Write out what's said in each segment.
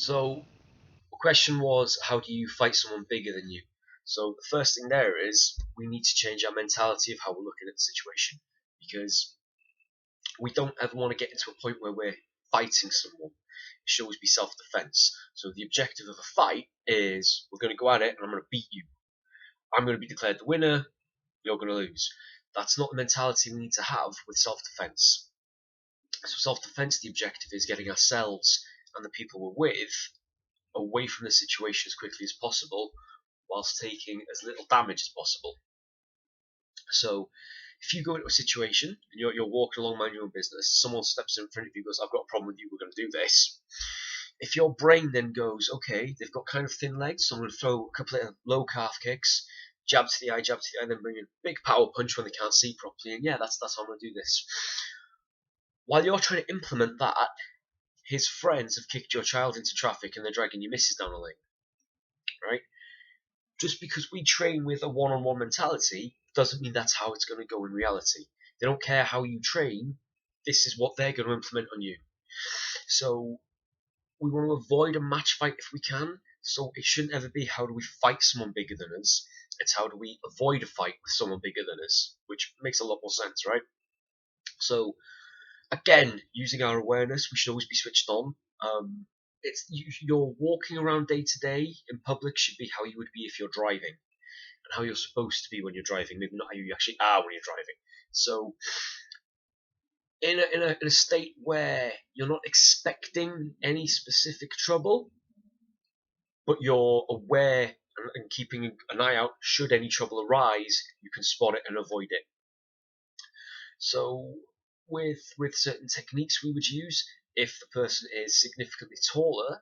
So the question was, how do you fight someone bigger than you? So the first thing there is we need to change our mentality of how we're looking at the situation, because we don't ever want to get into a point where we're fighting someone. It should always be self-defense. So the objective of a fight is we're going to go at it and I'm going to beat you. I'm going to be declared the winner. You're going to lose. That's not the mentality we need to have with self-defense. So self-defense, the objective is getting ourselves and the people we're with away from the situation as quickly as possible, whilst taking as little damage as possible. So if you go into a situation and you're walking along, minding your own business, someone steps in front of you and goes, I've got a problem with you, we're going to do this. If your brain then goes, okay, they've got kind of thin legs, so I'm going to throw a couple of low calf kicks, jab to the eye, and then bring in a big power punch when they can't see properly, and yeah, that's how I'm going to do this. While you're trying to implement that, his friends have kicked your child into traffic and they're dragging your missus down a lane, right? Just because we train with a one-on-one mentality doesn't mean that's how it's going to go in reality. They don't care how you train, this is what they're going to implement on you. So we want to avoid a match fight if we can. So it shouldn't ever be how do we fight someone bigger than us. It's how do we avoid a fight with someone bigger than us, which makes a lot more sense, right? So again, using our awareness, we should always be switched on. You're walking around day to day in public should be how you would be if you're driving, and how you're supposed to be when you're driving, maybe not how you actually are when you're driving. So in a state where you're not expecting any specific trouble, but you're aware and keeping an eye out, should any trouble arise, you can spot it and avoid it. So with certain techniques we would use, if the person is significantly taller,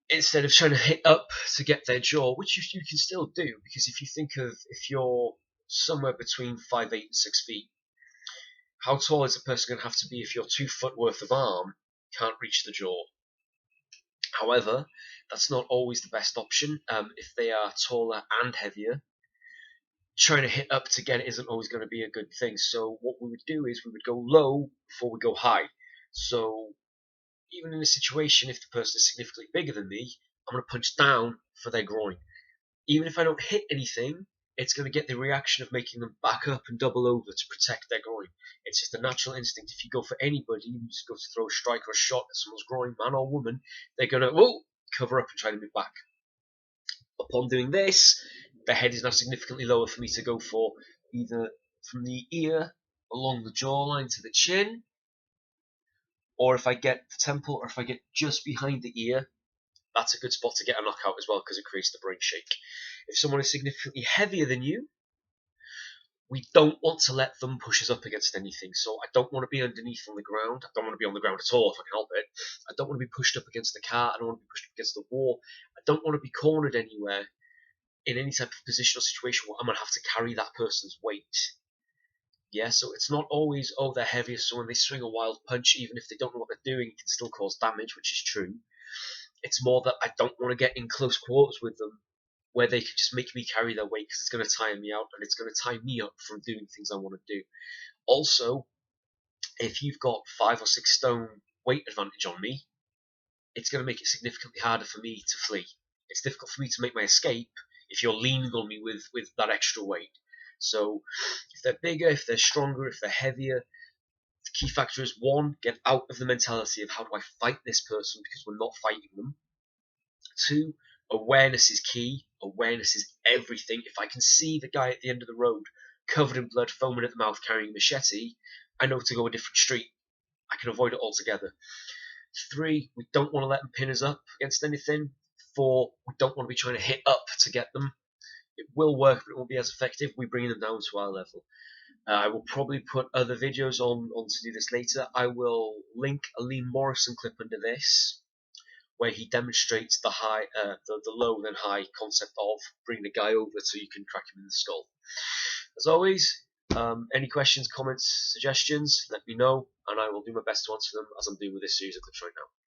instead of trying to hit up to get their jaw, which you can still do, because if you think of if you're somewhere between 5'8" and 6 feet, how tall is a person going to have to be if your 2 foot worth of arm can't reach the jaw? However, that's not always the best option. If they are taller and heavier, trying to hit up to get it isn't always going to be a good thing. So what we would do is we would go low before we go high. So even in a situation, if the person is significantly bigger than me, I'm going to punch down for their groin. Even if I don't hit anything, it's going to get the reaction of making them back up and double over to protect their groin. It's just a natural instinct. If you go for anybody, you just go to throw a strike or a shot at someone's groin, man or woman, they're going to cover up and try to move back. Upon doing this, the head is now significantly lower for me to go for, either from the ear along the jawline to the chin, or if I get the temple, or if I get just behind the ear, that's a good spot to get a knockout as well, because it creates the brain shake. If someone is significantly heavier than you, we don't want to let them push us up against anything. So I don't want to be underneath on the ground. I don't want to be on the ground at all if I can help it. I don't want to be pushed up against the car. I don't want to be pushed up against the wall. I don't want to be cornered anywhere in any type of position or situation where I'm going to have to carry that person's weight. Yeah, so it's not always, they're heavier, so when they swing a wild punch, even if they don't know what they're doing, it can still cause damage, which is true. It's more that I don't want to get in close quarters with them where they can just make me carry their weight, because it's going to tire me out and it's going to tie me up from doing things I want to do. Also, if you've got 5 or 6 stone weight advantage on me, it's going to make it significantly harder for me to flee. It's difficult for me to make my escape if you're leaning on me with that extra weight. So if they're bigger, if they're stronger, if they're heavier, the key factor is 1, get out of the mentality of how do I fight this person, because we're not fighting them. 2, awareness is key. Awareness is everything. If I can see the guy at the end of the road covered in blood, foaming at the mouth, carrying a machete, I know to go a different street. I can avoid it altogether. 3, we don't want to let them pin us up against anything. 4, we don't want to be trying to hit up to get them. It will work, but it won't be as effective. We bring them down to our level. I will probably put other videos on to do this later. I will link a Lee Morrison clip under this, where he demonstrates the low then high concept of bringing the guy over so you can crack him in the skull. As always, any questions, comments, suggestions, let me know, and I will do my best to answer them, as I'm doing with this series of clips right now.